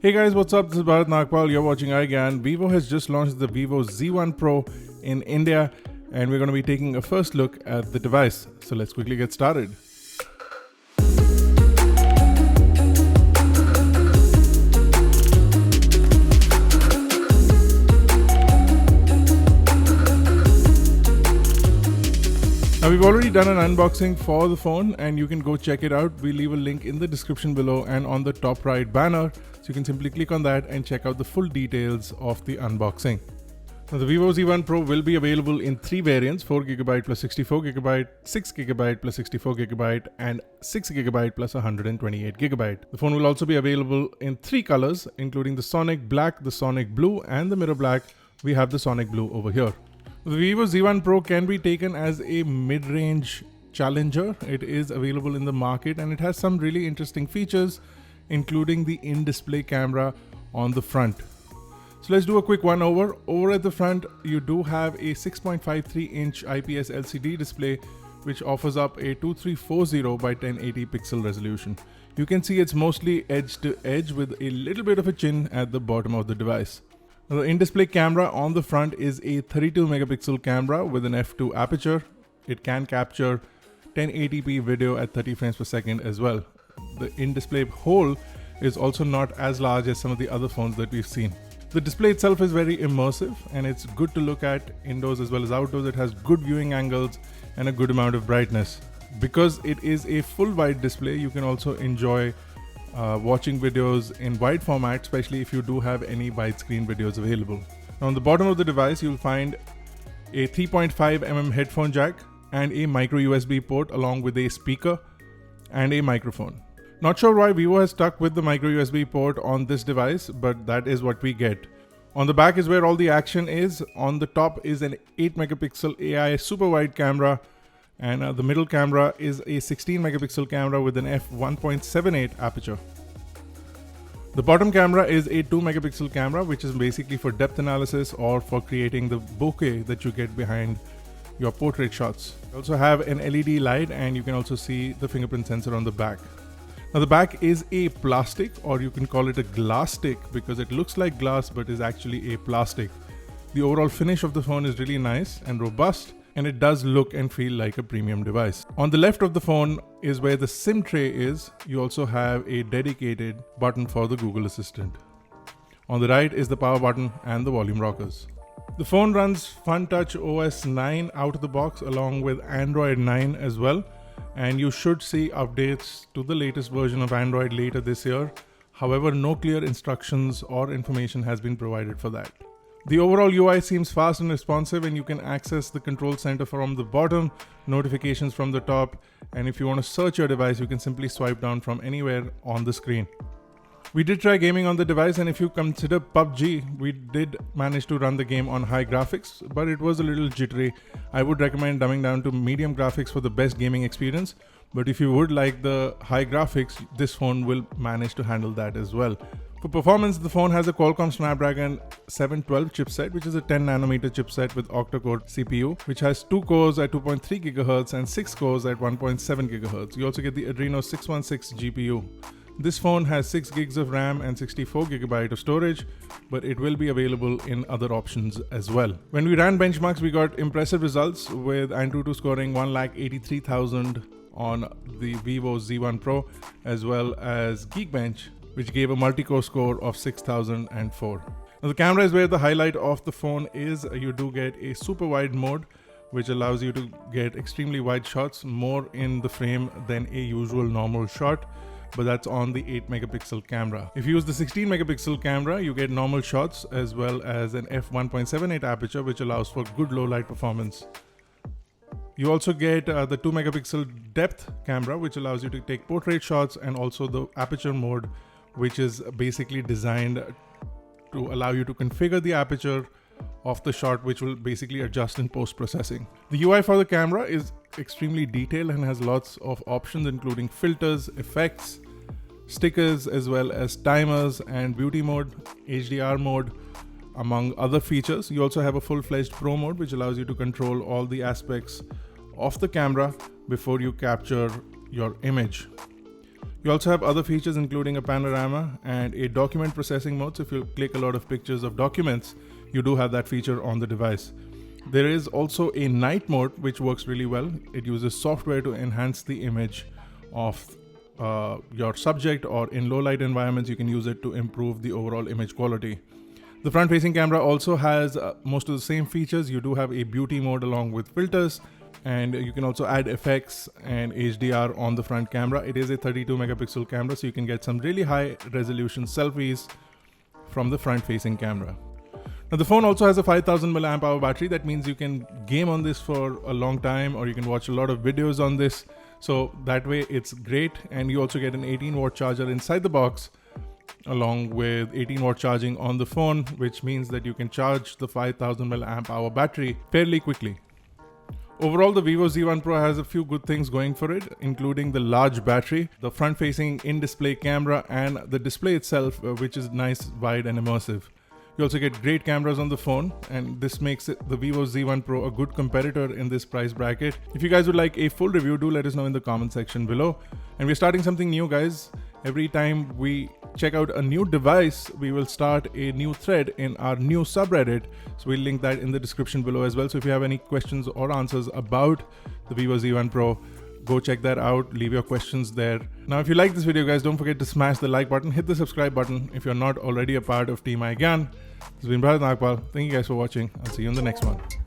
Hey guys, what's up? This is Bharat Nagpal. You're watching iGyaan. Vivo has just launched the vivo Z1Pro in India, and we're going to be taking a first look at the device. So let's quickly get started. Now we've already done an unboxing for the phone and you can go check it out. We'll leave a link in the description below and on the top right banner. So you can simply click on that and check out the full details of the unboxing. Now the vivo Z1Pro will be available in three variants: 4GB plus 64GB, 6GB plus 64GB and 6GB plus 128GB. The phone will also be available in three colors, including the Sonic Black, the Sonic Blue and the Mirror Black. We have the Sonic Blue over here. The vivo Z1Pro can be taken as a mid-range challenger. It is available in the market and it has some really interesting features, including the in-display camera on the front. So let's do a quick one over. Over at the front, you do have a 6.53-inch IPS LCD display, which offers up a 2340 by 1080 pixel resolution. You can see it's mostly edge to edge with a little bit of a chin at the bottom of the device. Now, the in-display camera on the front is a 32 megapixel camera with an f2 aperture. It can capture 1080p video at 30 frames per second as well. The in-display hole is also not as large as some of the other phones that we've seen. The display itself is very immersive and it's good to look at indoors as well as outdoors. It has good viewing angles and a good amount of brightness. Because it is a full wide display, you can also enjoy watching videos in wide format, especially if you do have any widescreen videos available. Now on the bottom of the device, you'll find a 3.5mm headphone jack and a micro USB port along with a speaker and a microphone. Not sure why Vivo has stuck with the micro USB port on this device, but that is what we get. On the back is where all the action is. On the top is an 8 megapixel AI super wide camera, and the middle camera is a 16 megapixel camera with an f1.78 aperture. The bottom camera is a 2 megapixel camera, which is basically for depth analysis or for creating the bokeh that you get behind your portrait shots. You also have an LED light and you can also see the fingerprint sensor on the back. Now the back is a plastic, or you can call it a glass stick, because it looks like glass but is actually a plastic. The overall finish of the phone is really nice and robust, and it does look and feel like a premium device. On the left of the phone is where the SIM tray is. You also have a dedicated button for the Google Assistant. On the right is the power button and the volume rockers. The phone runs FunTouch OS 9 out of the box along with Android 9 as well, and you should see updates to the latest version of Android later this year. However, no clear instructions or information has been provided for that. The overall UI seems fast and responsive, and you can access the control center from the bottom, notifications from the top, and if you want to search your device, you can simply swipe down from anywhere on the screen. We did try gaming on the device, and if you consider PUBG, we did manage to run the game on high graphics, but it was a little jittery. I would recommend dumbing down to medium graphics for the best gaming experience, but if you would like the high graphics, this phone will manage to handle that as well. For performance, the phone has a Qualcomm Snapdragon 712 chipset, which is a 10 nanometer chipset with octa-core CPU, which has 2 cores at 2.3 GHz and 6 cores at 1.7 GHz. You also get the Adreno 616 GPU. This phone has 6 gigs of RAM and 64 GB of storage, but it will be available in other options as well. When we ran benchmarks, we got impressive results with Antutu scoring 183,000 on the vivo Z1Pro, as well as Geekbench, which gave a multi-core score of 6004. Now the camera is where the highlight of the phone is. You do get a super wide mode, which allows you to get extremely wide shots, more in the frame than a usual normal shot, but that's on the 8 megapixel camera. If you use the 16 megapixel camera, you get normal shots as well as an f1.78 aperture, which allows for good low light performance. You also get the 2 megapixel depth camera, which allows you to take portrait shots, and also the aperture mode, which is basically designed to allow you to configure the aperture of the shot, which will basically adjust in post-processing. The UI for the camera is extremely detailed and has lots of options, including filters, effects, stickers, as well as timers and beauty mode, HDR mode, among other features. You also have a full-fledged Pro mode, which allows you to control all the aspects of the camera before you capture your image. You also have other features including a panorama and a document processing mode. So if you click a lot of pictures of documents, you do have that feature on the device. There is also a night mode which works really well. It uses software to enhance the image of your subject, or in low light environments you can use it to improve the overall image quality. The front facing camera also has most of the same features. You do have a beauty mode along with filters, and you can also add effects and HDR on the front camera. It is a 32 megapixel camera, so you can get some really high resolution selfies from the front facing camera. Now the phone also has a 5000 mAh battery. That means you can game on this for a long time, or you can watch a lot of videos on this. So that way it's great. And you also get an 18 watt charger inside the box, along with 18 watt charging on the phone, which means that you can charge the 5000 mAh battery fairly quickly. Overall, the vivo Z1Pro has a few good things going for it, including the large battery, the front-facing in-display camera, and the display itself, which is nice, wide, and immersive. You also get great cameras on the phone, and this makes the vivo Z1Pro a good competitor in this price bracket. If you guys would like a full review, do let us know in the comment section below. And we're starting something new, guys. Every time we check out a new device, we will start a new thread in our new subreddit. So we'll link that in the description below as well. So if you have any questions or answers about the vivo Z1Pro, go check that out. Leave your questions there. Now, if you like this video, guys, don't forget to smash the like button, hit the subscribe button if you're not already a part of Team iGyaan. This has been Bharat Nagpal. Thank you guys for watching. I'll see you in the next one.